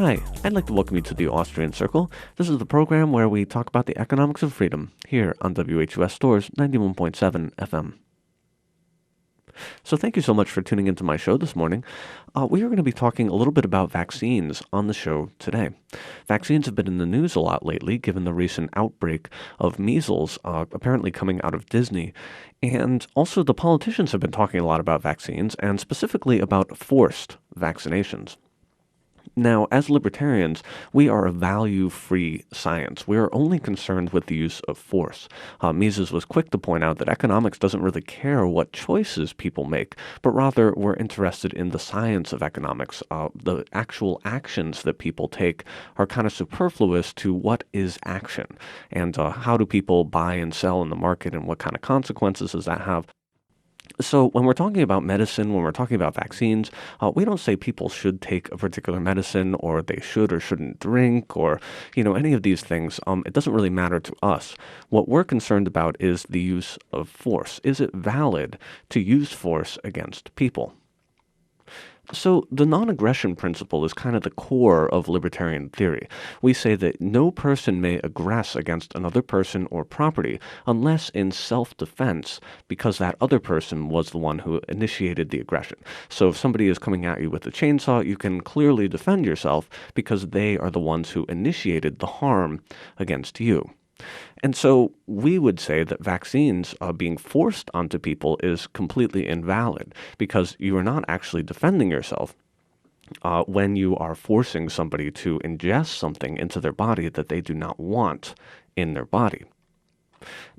Hi, I'd like to welcome you to the Austrian Circle. This is the program where we talk about the economics of freedom here on WHUS Stores 91.7 FM. So thank you so much for tuning into my show this morning. We are going to be talking a little bit about vaccines on the show today. Vaccines have been in the news a lot lately, given the recent outbreak of measles, apparently coming out of Disney. And also the politicians have been talking a lot about vaccines, and specifically about forced vaccinations. Now, as libertarians, we are a value-free science. We are only concerned with the use of force. Mises was quick to point out that economics doesn't really care what choices people make, but rather we're interested in the science of economics. The actual actions that people take are kind of superfluous to what is action, and how do people buy and sell in the market, and what kind of consequences does that have? So when we're talking about medicine, when we're talking about vaccines, we don't say people should take a particular medicine or they should or shouldn't drink or, any of these things. It doesn't really matter to us. What we're concerned about is the use of force. Is it valid to use force against people? So the non-aggression principle is kind of the core of libertarian theory. We say that no person may aggress against another person or property unless in self-defense because that other person was the one who initiated the aggression. So if somebody is coming at you with a chainsaw, you can clearly defend yourself because they are the ones who initiated the harm against you. And so we would say that vaccines being forced onto people is completely invalid because you are not actually defending yourself when you are forcing somebody to ingest something into their body that they do not want in their body.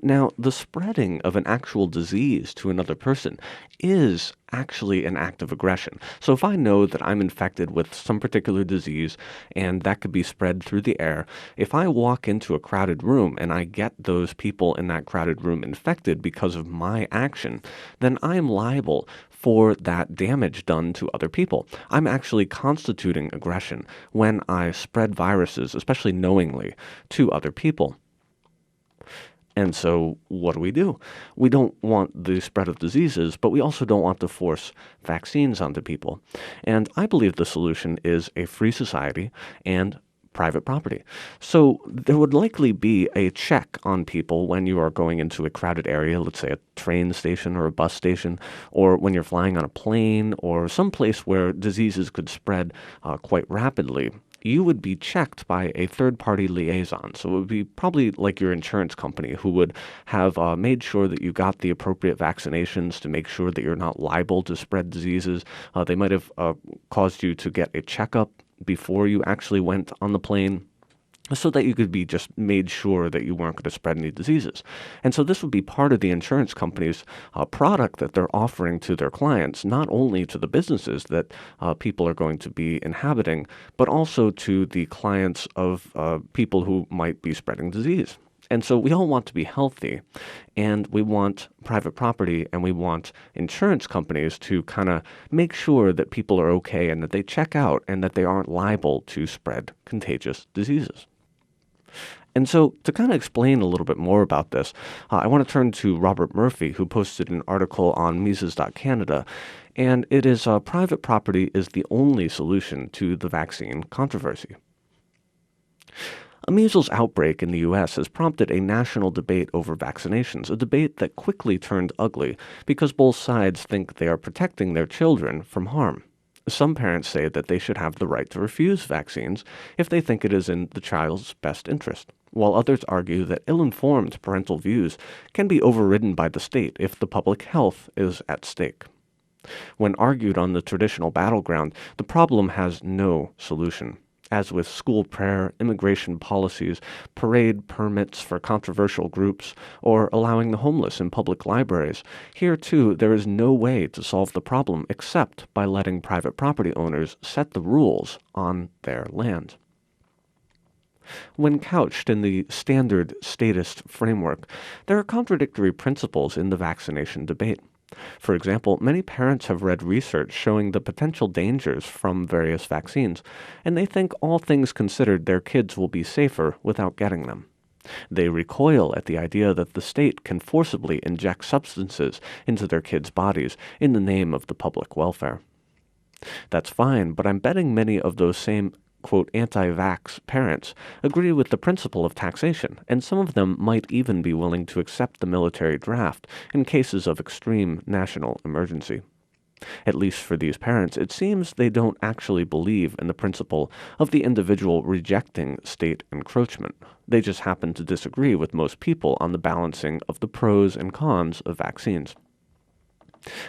Now, the spreading of an actual disease to another person is actually an act of aggression. So if I know that I'm infected with some particular disease and that could be spread through the air, if I walk into a crowded room and I get those people in that crowded room infected because of my action, then I am liable for that damage done to other people. I'm actually constituting aggression when I spread viruses, especially knowingly, to other people. And so what do? We don't want the spread of diseases, but we also don't want to force vaccines onto people. And I believe the solution is a free society and private property. So there would likely be a check on people when you are going into a crowded area, let's say a train station or a bus station, or when you're flying on a plane or some place where diseases could spread quite rapidly. You would be checked by a third-party liaison. So it would be probably like your insurance company who would have made sure that you got the appropriate vaccinations to make sure that you're not liable to spread diseases. They might have caused you to get a checkup before you actually went on the plane, so that you could be just made sure that you weren't going to spread any diseases. And so this would be part of the insurance company's product that they're offering to their clients, not only to the businesses that people are going to be inhabiting, but also to the clients of people who might be spreading disease. And so we all want to be healthy, and we want private property, and we want insurance companies to kind of make sure that people are okay and that they check out and that they aren't liable to spread contagious diseases. And so to kind of explain a little bit more about this, I want to turn to Robert Murphy, who posted an article on Mises.Canada, and it is private property is the only solution to the vaccine controversy. A measles outbreak in the U.S. has prompted a national debate over vaccinations, a debate that quickly turned ugly because both sides think they are protecting their children from harm. Some parents say that they should have the right to refuse vaccines if they think it is in the child's best interest, while others argue that ill-informed parental views can be overridden by the state if the public health is at stake. When argued on the traditional battleground, the problem has no solution. As with school prayer, immigration policies, parade permits for controversial groups, or allowing the homeless in public libraries, here too there is no way to solve the problem except by letting private property owners set the rules on their land. When couched in the standard statist framework, there are contradictory principles in the vaccination debate. For example, many parents have read research showing the potential dangers from various vaccines, and they think all things considered their kids will be safer without getting them. They recoil at the idea that the state can forcibly inject substances into their kids' bodies in the name of the public welfare. That's fine, but I'm betting many of those same quote, anti-vax parents agree with the principle of taxation, and some of them might even be willing to accept the military draft in cases of extreme national emergency. At least for these parents, it seems they don't actually believe in the principle of the individual rejecting state encroachment. They just happen to disagree with most people on the balancing of the pros and cons of vaccines.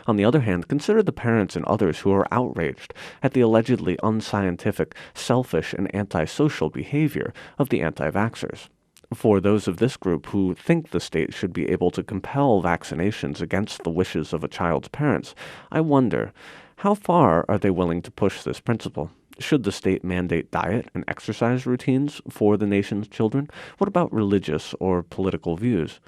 On the other hand, consider the parents and others who are outraged at the allegedly unscientific, selfish, and antisocial behavior of the anti-vaxxers. For those of this group who think the state should be able to compel vaccinations against the wishes of a child's parents, I wonder, how far are they willing to push this principle? Should the state mandate diet and exercise routines for the nation's children? What about religious or political views?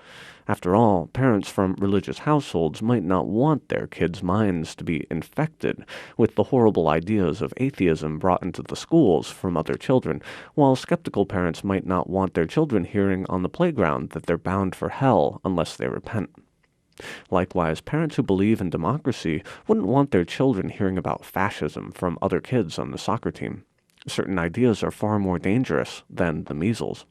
After all, parents from religious households might not want their kids' minds to be infected with the horrible ideas of atheism brought into the schools from other children, while skeptical parents might not want their children hearing on the playground that they're bound for hell unless they repent. Likewise, parents who believe in democracy wouldn't want their children hearing about fascism from other kids on the soccer team. Certain ideas are far more dangerous than the measles.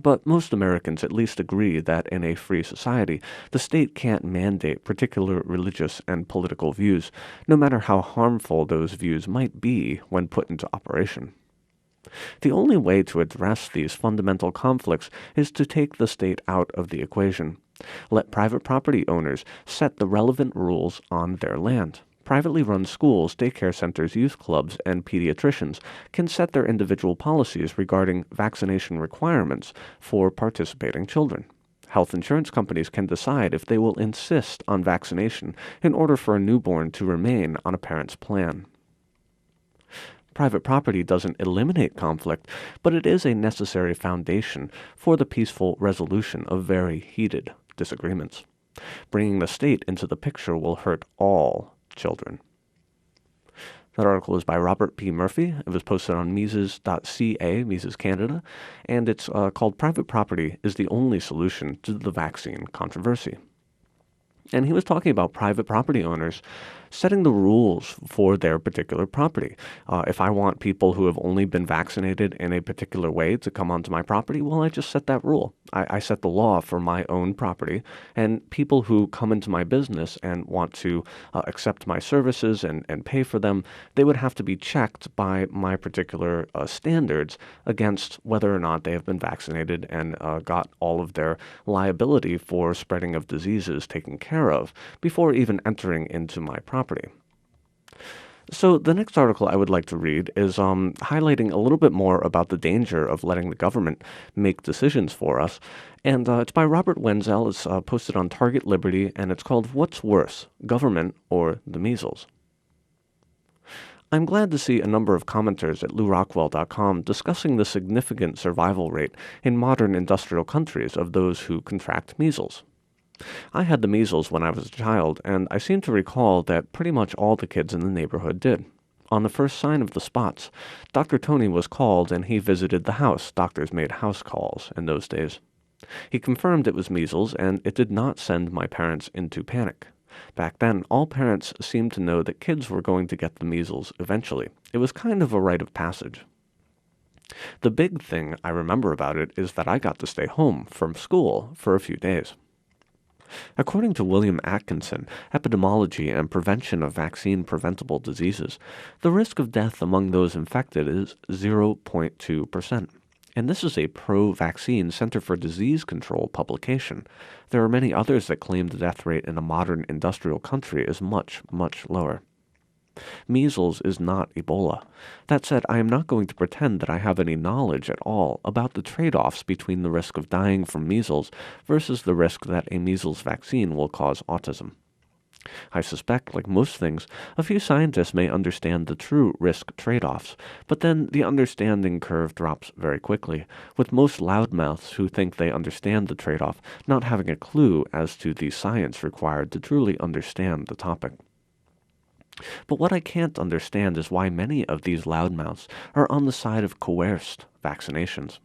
But most Americans at least agree that in a free society, the state can't mandate particular religious and political views, no matter how harmful those views might be when put into operation. The only way to address these fundamental conflicts is to take the state out of the equation. Let private property owners set the relevant rules on their land. Privately run schools, daycare centers, youth clubs, and pediatricians can set their individual policies regarding vaccination requirements for participating children. Health insurance companies can decide if they will insist on vaccination in order for a newborn to remain on a parent's plan. Private property doesn't eliminate conflict, but it is a necessary foundation for the peaceful resolution of very heated disagreements. Bringing the state into the picture will hurt all children. That article is by Robert P. Murphy. It was posted on Mises.ca, Mises Canada, and it's called Private Property is the Only Solution to the Vaccine Controversy. And he was talking about private property owners setting the rules for their particular property. If I want people who have only been vaccinated in a particular way to come onto my property, well, I just set that rule. I set the law for my own property, and people who come into my business and want to accept my services and pay for them, they would have to be checked by my particular standards against whether or not they have been vaccinated and got all of their liability for spreading of diseases taken care of before even entering into my property. So the next article I would like to read is highlighting a little bit more about the danger of letting the government make decisions for us. And it's by Robert Wenzel. It's posted on Target Liberty, and it's called What's Worse, Government or the Measles? I'm glad to see a number of commenters at LouRockwell.com discussing the significant survival rate in modern industrial countries of those who contract measles. I had the measles when I was a child, and I seem to recall that pretty much all the kids in the neighborhood did. On the first sign of the spots, Dr. Tony was called and he visited the house. Doctors made house calls in those days. He confirmed it was measles, and it did not send my parents into panic. Back then, all parents seemed to know that kids were going to get the measles eventually. It was kind of a rite of passage. The big thing I remember about it is that I got to stay home from school for a few days. According to William Atkinson, Epidemiology and Prevention of Vaccine-Preventable Diseases, the risk of death among those infected is 0.2%. And this is a pro-vaccine Center for Disease Control publication. There are many others that claim the death rate in a modern industrial country is much, much lower. Measles is not Ebola. That said, I am not going to pretend that I have any knowledge at all about the trade-offs between the risk of dying from measles versus the risk that a measles vaccine will cause autism. I suspect, like most things, a few scientists may understand the true risk trade-offs, but then the understanding curve drops very quickly, with most loudmouths who think they understand the trade-off not having a clue as to the science required to truly understand the topic. But what I can't understand is why many of these loudmouths are on the side of coerced vaccinations.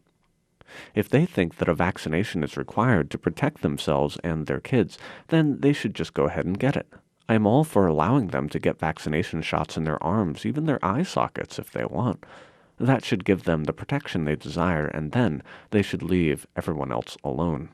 If they think that a vaccination is required to protect themselves and their kids, then they should just go ahead and get it. I am all for allowing them to get vaccination shots in their arms, even their eye sockets if they want. That should give them the protection they desire, and then they should leave everyone else alone.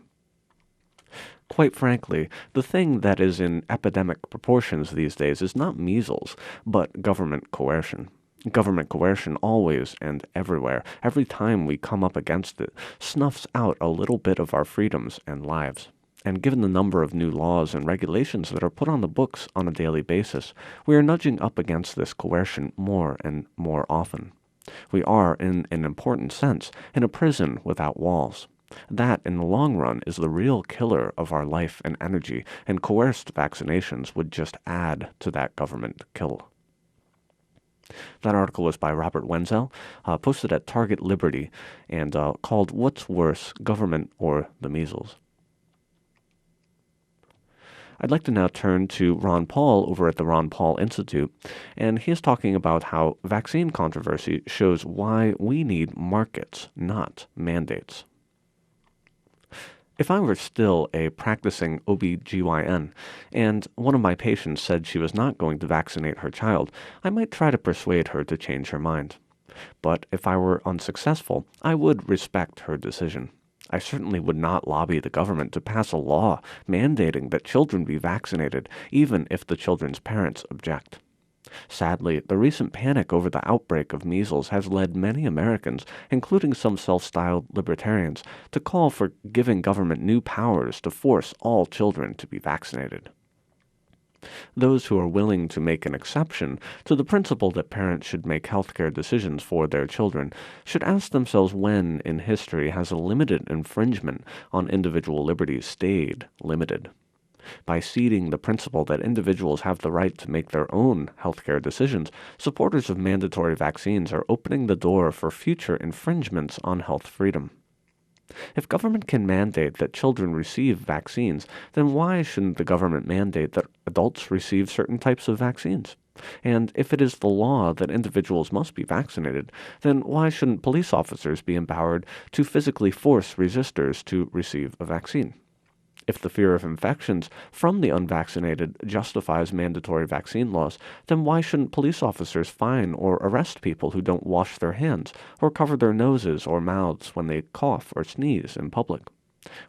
Quite frankly, the thing that is in epidemic proportions these days is not measles, but government coercion. Government coercion always and everywhere, every time we come up against it, snuffs out a little bit of our freedoms and lives. And given the number of new laws and regulations that are put on the books on a daily basis, we are nudging up against this coercion more and more often. We are, in an important sense, in a prison without walls. That, in the long run, is the real killer of our life and energy, and coerced vaccinations would just add to that government kill. That article was by Robert Wenzel, posted at Target Liberty, and called What's Worse, Government or the Measles? I'd like to now turn to Ron Paul over at the Ron Paul Institute, and he is talking about how vaccine controversy shows why we need markets, not mandates. If I were still a practicing OB/GYN, and one of my patients said she was not going to vaccinate her child, I might try to persuade her to change her mind. But if I were unsuccessful, I would respect her decision. I certainly would not lobby the government to pass a law mandating that children be vaccinated, even if the children's parents object. Sadly, the recent panic over the outbreak of measles has led many Americans, including some self-styled libertarians, to call for giving government new powers to force all children to be vaccinated. Those who are willing to make an exception to the principle that parents should make healthcare decisions for their children should ask themselves when in history has a limited infringement on individual liberties stayed limited. By ceding the principle that individuals have the right to make their own healthcare decisions, supporters of mandatory vaccines are opening the door for future infringements on health freedom. If government can mandate that children receive vaccines, then why shouldn't the government mandate that adults receive certain types of vaccines? And if it is the law that individuals must be vaccinated, then why shouldn't police officers be empowered to physically force resistors to receive a vaccine? If the fear of infections from the unvaccinated justifies mandatory vaccine laws, then why shouldn't police officers fine or arrest people who don't wash their hands or cover their noses or mouths when they cough or sneeze in public?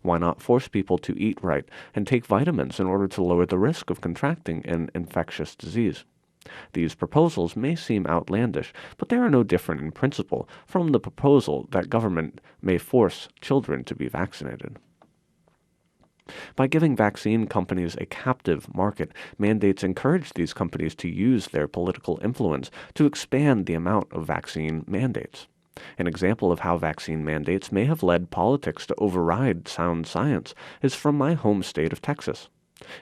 Why not force people to eat right and take vitamins in order to lower the risk of contracting an infectious disease? These proposals may seem outlandish, but they are no different in principle from the proposal that government may force children to be vaccinated. By giving vaccine companies a captive market, mandates encourage these companies to use their political influence to expand the amount of vaccine mandates. An example of how vaccine mandates may have led politics to override sound science is from my home state of Texas.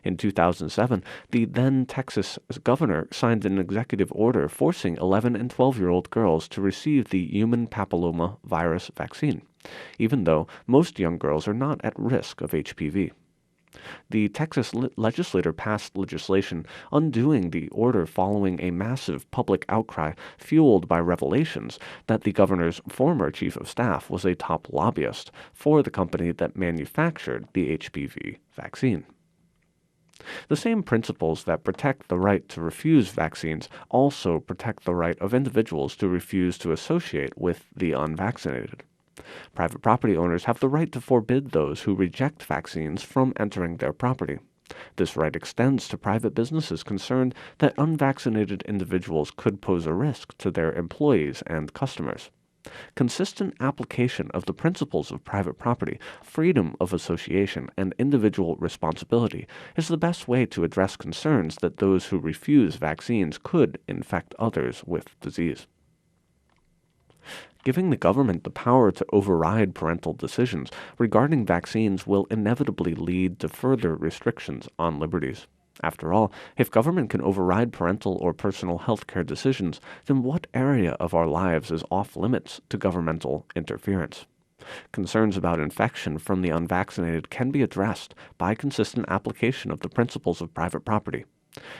In 2007, the then Texas governor signed an executive order forcing 11 and 12-year-old girls to receive the human papilloma virus vaccine, even though most young girls are not at risk of HPV. The Texas legislature passed legislation undoing the order following a massive public outcry fueled by revelations that the governor's former chief of staff was a top lobbyist for the company that manufactured the HPV vaccine. The same principles that protect the right to refuse vaccines also protect the right of individuals to refuse to associate with the unvaccinated. Private property owners have the right to forbid those who reject vaccines from entering their property. This right extends to private businesses concerned that unvaccinated individuals could pose a risk to their employees and customers. Consistent application of the principles of private property, freedom of association, and individual responsibility is the best way to address concerns that those who refuse vaccines could infect others with disease. Giving the government the power to override parental decisions regarding vaccines will inevitably lead to further restrictions on liberties. After all, if government can override parental or personal health care decisions, then what area of our lives is off limits to governmental interference? Concerns about infection from the unvaccinated can be addressed by consistent application of the principles of private property.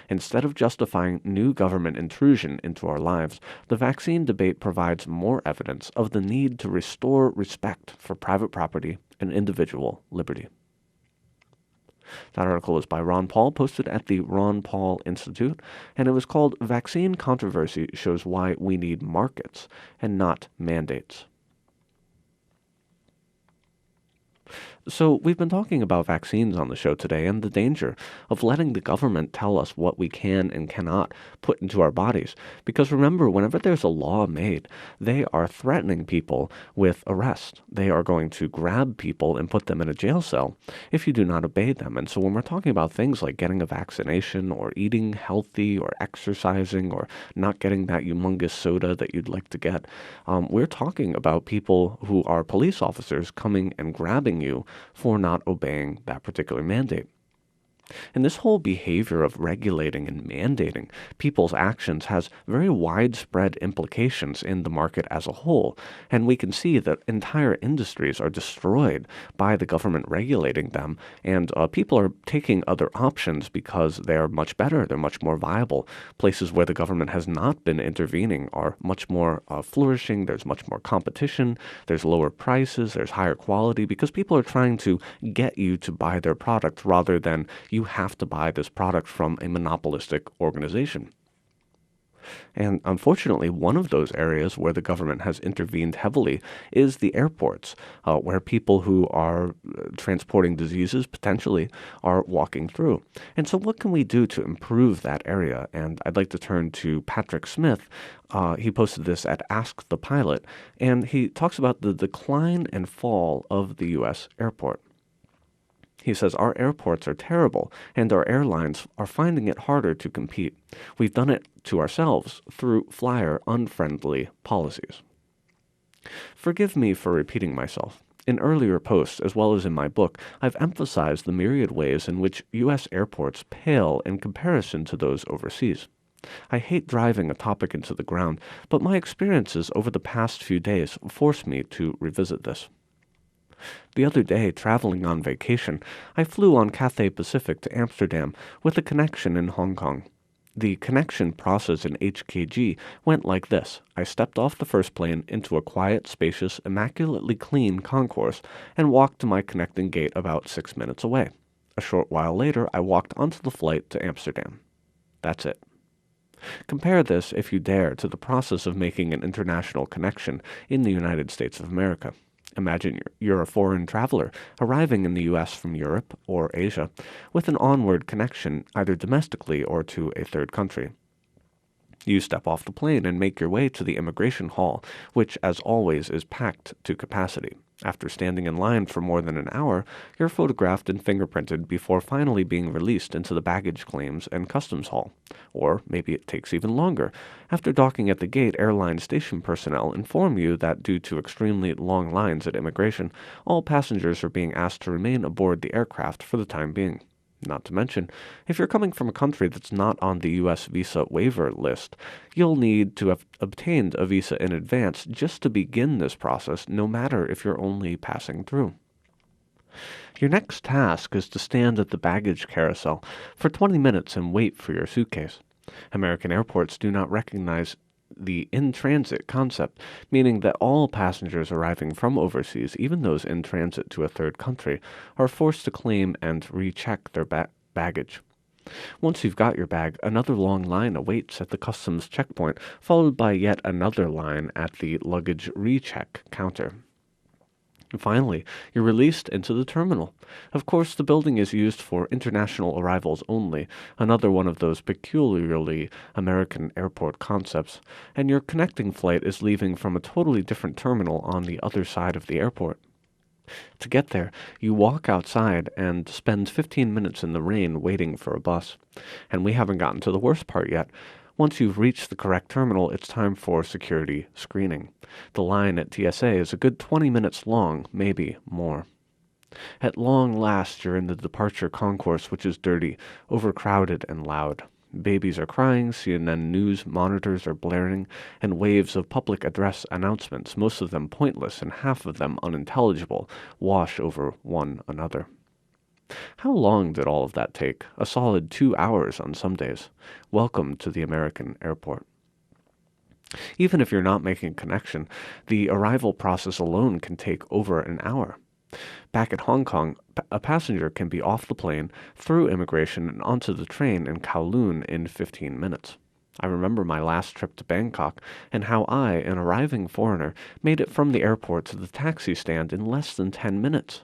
Instead of justifying new government intrusion into our lives, the vaccine debate provides more evidence of the need to restore respect for private property and individual liberty. That article is by Ron Paul, posted at the Ron Paul Institute, and it was called Vaccine Controversy Shows Why We Need Markets and Not Mandates. So, we've been talking about vaccines on the show today and the danger of letting the government tell us what we can and cannot put into our bodies. Because remember, whenever there's a law made, they are threatening people with arrest. They are going to grab people and put them in a jail cell if you do not obey them. And so, when we're talking about things like getting a vaccination or eating healthy or exercising or not getting that humongous soda that you'd like to get, we're talking about people who are police officers coming and grabbing you for not obeying that particular mandate. And this whole behavior of regulating and mandating people's actions has very widespread implications in the market as a whole. And we can see that entire industries are destroyed by the government regulating them. And people are taking other options because they are much better. They're much more viable. Places where the government has not been intervening are much more flourishing. There's much more competition. There's lower prices. There's higher quality because people are trying to get you to buy their product rather than you have to buy this product from a monopolistic organization. And unfortunately, one of those areas where the government has intervened heavily is the airports, where people who are transporting diseases potentially are walking through. And so what can we do to improve that area? And I'd like to turn to Patrick Smith. He posted this at Ask the Pilot, and he talks about the decline and fall of the U.S. airport. He says, our airports are terrible, and our airlines are finding it harder to compete. We've done it to ourselves through flyer unfriendly policies. Forgive me for repeating myself. In earlier posts, as well as in my book, I've emphasized the myriad ways in which U.S. airports pale in comparison to those overseas. I hate driving a topic into the ground, but my experiences over the past few days force me to revisit this. The other day, traveling on vacation, I flew on Cathay Pacific to Amsterdam with a connection in Hong Kong. The connection process in HKG went like this. I stepped off the first plane into a quiet, spacious, immaculately clean concourse and walked to my connecting gate about 6 minutes away. A short while later, I walked onto the flight to Amsterdam. That's it. Compare this, if you dare, to the process of making an international connection in the United States of America. Imagine you're a foreign traveler arriving in the U.S. from Europe or Asia with an onward connection either domestically or to a third country. You step off the plane and make your way to the immigration hall, which, as always, is packed to capacity. After standing in line for more than an hour, you're photographed and fingerprinted before finally being released into the baggage claims and customs hall. Or maybe it takes even longer. After docking at the gate, airline station personnel inform you that due to extremely long lines at immigration, all passengers are being asked to remain aboard the aircraft for the time being. Not to mention, if you're coming from a country that's not on the U.S. visa waiver list, you'll need to have obtained a visa in advance just to begin this process, no matter if you're only passing through. Your next task is to stand at the baggage carousel for 20 minutes and wait for your suitcase. American airports do not recognize the in-transit concept, meaning that all passengers arriving from overseas, even those in transit to a third country, are forced to claim and recheck their baggage. Once you've got your bag, another long line awaits at the customs checkpoint, followed by yet another line at the luggage recheck counter. Finally, you're released into the terminal. Of course, the building is used for international arrivals only, another one of those peculiarly American airport concepts, and your connecting flight is leaving from a totally different terminal on the other side of the airport. To get there, you walk outside and spend 15 minutes in the rain waiting for a bus. And we haven't gotten to the worst part yet. Once you've reached the correct terminal, it's time for security screening. The line at TSA is a good 20 minutes long, maybe more. At long last, you're in the departure concourse, which is dirty, overcrowded, and loud. Babies are crying, CNN news monitors are blaring, and waves of public address announcements, most of them pointless and half of them unintelligible, wash over one another. How long did all of that take? A solid 2 hours on some days. Welcome to the American airport. Even if you're not making a connection, the arrival process alone can take over an hour. Back at Hong Kong, a passenger can be off the plane, through immigration, and onto the train in Kowloon in 15 minutes. I remember my last trip to Bangkok and how I, an arriving foreigner, made it from the airport to the taxi stand in less than 10 minutes.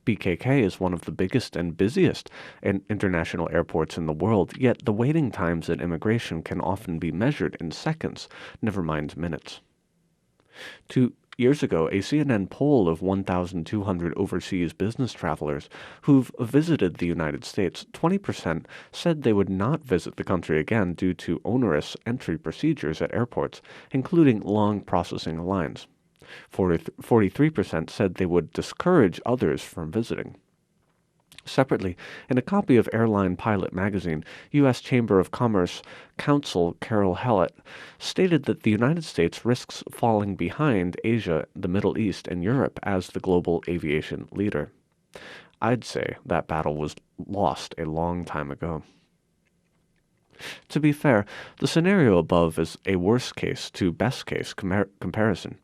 BKK is one of the biggest and busiest international airports in the world, yet the waiting times at immigration can often be measured in seconds, never mind minutes. 2 years ago, a CNN poll of 1,200 overseas business travelers who've visited the United States, 20% said they would not visit the country again due to onerous entry procedures at airports, including long processing lines. 43% said they would discourage others from visiting. Separately, in a copy of Airline Pilot magazine, U.S. Chamber of Commerce counsel Carol Hallett stated that the United States risks falling behind Asia, the Middle East, and Europe as the global aviation leader. I'd say that battle was lost a long time ago. To be fair, the scenario above is a worst case to best case comparison.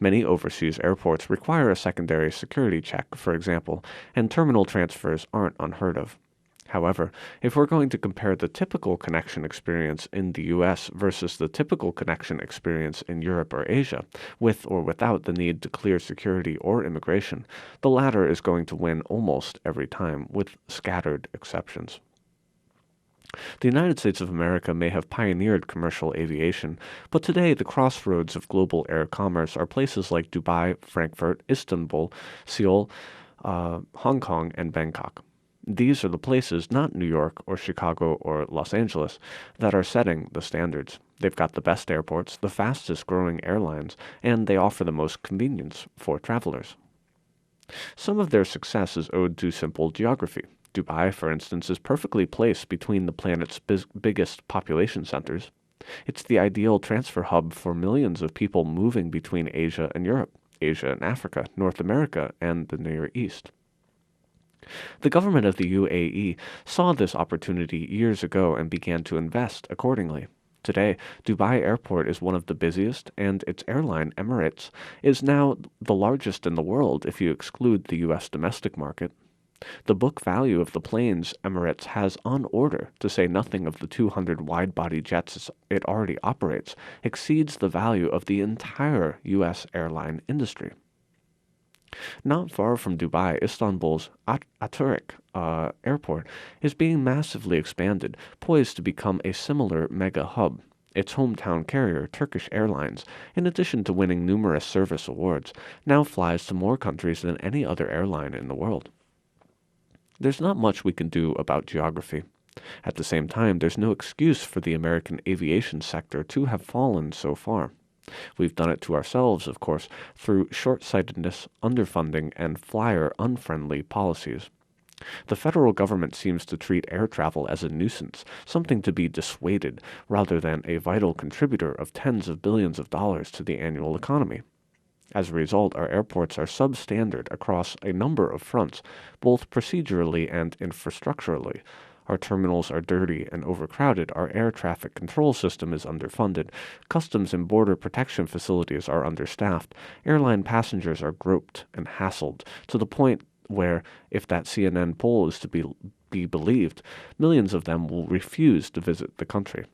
Many overseas airports require a secondary security check, for example, and terminal transfers aren't unheard of. However, if we're going to compare the typical connection experience in the US versus the typical connection experience in Europe or Asia, with or without the need to clear security or immigration, the latter is going to win almost every time, with scattered exceptions. The United States of America may have pioneered commercial aviation, but today the crossroads of global air commerce are places like Dubai, Frankfurt, Istanbul, Seoul, Hong Kong, and Bangkok. These are the places, not New York or Chicago or Los Angeles, that are setting the standards. They've got the best airports, the fastest growing airlines, and they offer the most convenience for travelers. Some of their success is owed to simple geography. Dubai, for instance, is perfectly placed between the planet's biggest population centers. It's the ideal transfer hub for millions of people moving between Asia and Europe, Asia and Africa, North America, and the Near East. The government of the UAE saw this opportunity years ago and began to invest accordingly. Today, Dubai Airport is one of the busiest, and its airline, Emirates, is now the largest in the world if you exclude the U.S. domestic market. The book value of the planes Emirates has on order, to say nothing of the 200 wide-body jets it already operates, exceeds the value of the entire U.S. airline industry. Not far from Dubai, Istanbul's Atatürk airport is being massively expanded, poised to become a similar mega hub. Its hometown carrier, Turkish Airlines, in addition to winning numerous service awards, now flies to more countries than any other airline in the world. There's not much we can do about geography. At the same time, there's no excuse for the American aviation sector to have fallen so far. We've done it to ourselves, of course, through short-sightedness, underfunding, and flyer-unfriendly policies. The federal government seems to treat air travel as a nuisance, something to be dissuaded, rather than a vital contributor of tens of billions of dollars to the annual economy. As a result, our airports are substandard across a number of fronts, both procedurally and infrastructurally. Our terminals are dirty and overcrowded, our air traffic control system is underfunded, customs and border protection facilities are understaffed, airline passengers are groped and hassled, to the point where, if that CNN poll is to be believed, millions of them will refuse to visit the country.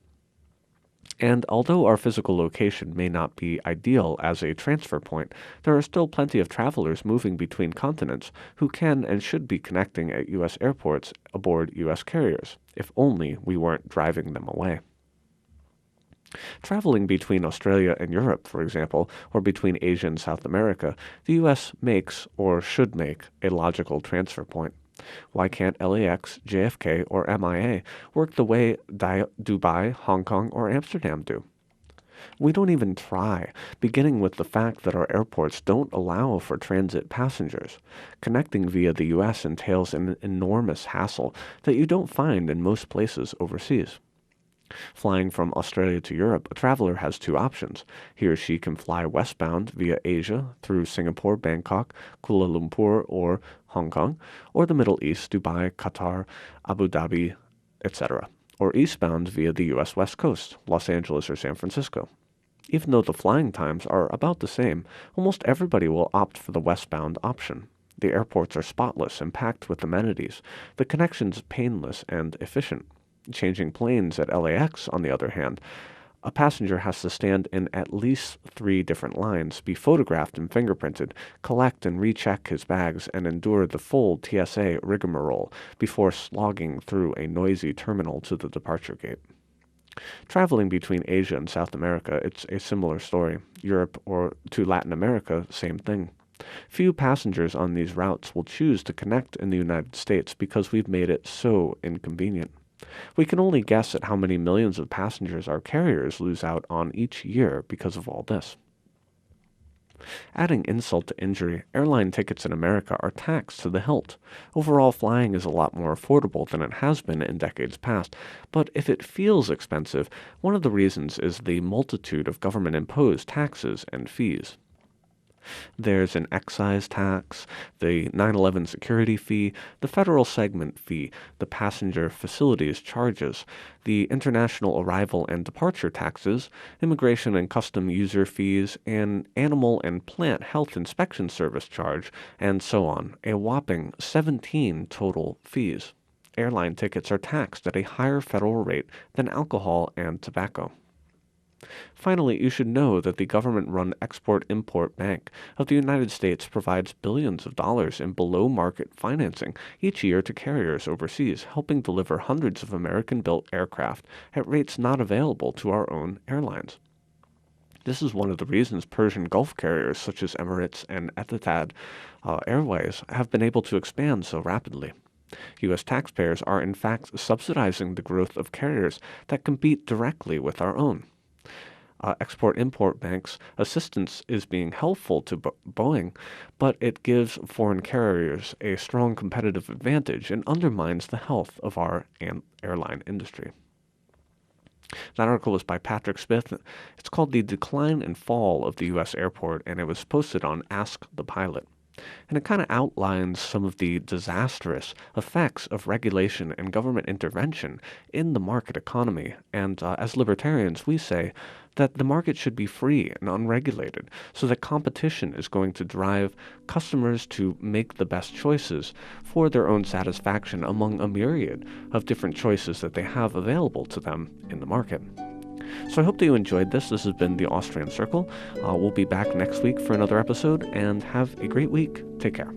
And although our physical location may not be ideal as a transfer point, there are still plenty of travelers moving between continents who can and should be connecting at U.S. airports aboard U.S. carriers, if only we weren't driving them away. Traveling between Australia and Europe, for example, or between Asia and South America, the U.S. makes, or should make, a logical transfer point. Why can't LAX, JFK, or MIA work the way Dubai, Hong Kong, or Amsterdam do? We don't even try, beginning with the fact that our airports don't allow for transit passengers. Connecting via the U.S. entails an enormous hassle that you don't find in most places overseas. Flying from Australia to Europe, a traveler has two options. He or she can fly westbound via Asia through Singapore, Bangkok, Kuala Lumpur, or Hong Kong, or the Middle East, Dubai, Qatar, Abu Dhabi, etc., or eastbound via the U.S. West Coast, Los Angeles or San Francisco. Even though the flying times are about the same, almost everybody will opt for the westbound option. The airports are spotless and packed with amenities. The connection's painless and efficient. Changing planes at LAX, on the other hand, a passenger has to stand in at least 3 different lines, be photographed and fingerprinted, collect and recheck his bags, and endure the full TSA rigmarole before slogging through a noisy terminal to the departure gate. Traveling between Asia and South America, it's a similar story. Europe or to Latin America, same thing. Few passengers on these routes will choose to connect in the United States because we've made it so inconvenient. We can only guess at how many millions of passengers our carriers lose out on each year because of all this. Adding insult to injury, airline tickets in America are taxed to the hilt. Overall, flying is a lot more affordable than it has been in decades past, but if it feels expensive, one of the reasons is the multitude of government-imposed taxes and fees. There's an excise tax, the 9/11 security fee, the federal segment fee, the passenger facilities charges, the international arrival and departure taxes, immigration and custom user fees, and animal and plant health inspection service charge, and so on, a whopping 17 total fees. Airline tickets are taxed at a higher federal rate than alcohol and tobacco. Finally, you should know that the government-run Export-Import Bank of the United States provides billions of dollars in below-market financing each year to carriers overseas, helping deliver hundreds of American-built aircraft at rates not available to our own airlines. This is one of the reasons Persian Gulf carriers such as Emirates and Etihad Airways have been able to expand so rapidly. U.S. taxpayers are in fact subsidizing the growth of carriers that compete directly with our own. Export-Import Bank's assistance is being helpful to Boeing, but it gives foreign carriers a strong competitive advantage and undermines the health of our airline industry. That article was by Patrick Smith. It's called The Decline and Fall of the U.S. Airport, and it was posted on Ask the Pilot. And it kind of outlines some of the disastrous effects of regulation and government intervention in the market economy. And as libertarians, we say that the market should be free and unregulated so that competition is going to drive customers to make the best choices for their own satisfaction among a myriad of different choices that they have available to them in the market. So I hope that you enjoyed this. This has been the Austrian Circle. We'll be back next week for another episode, and have a great week. Take care.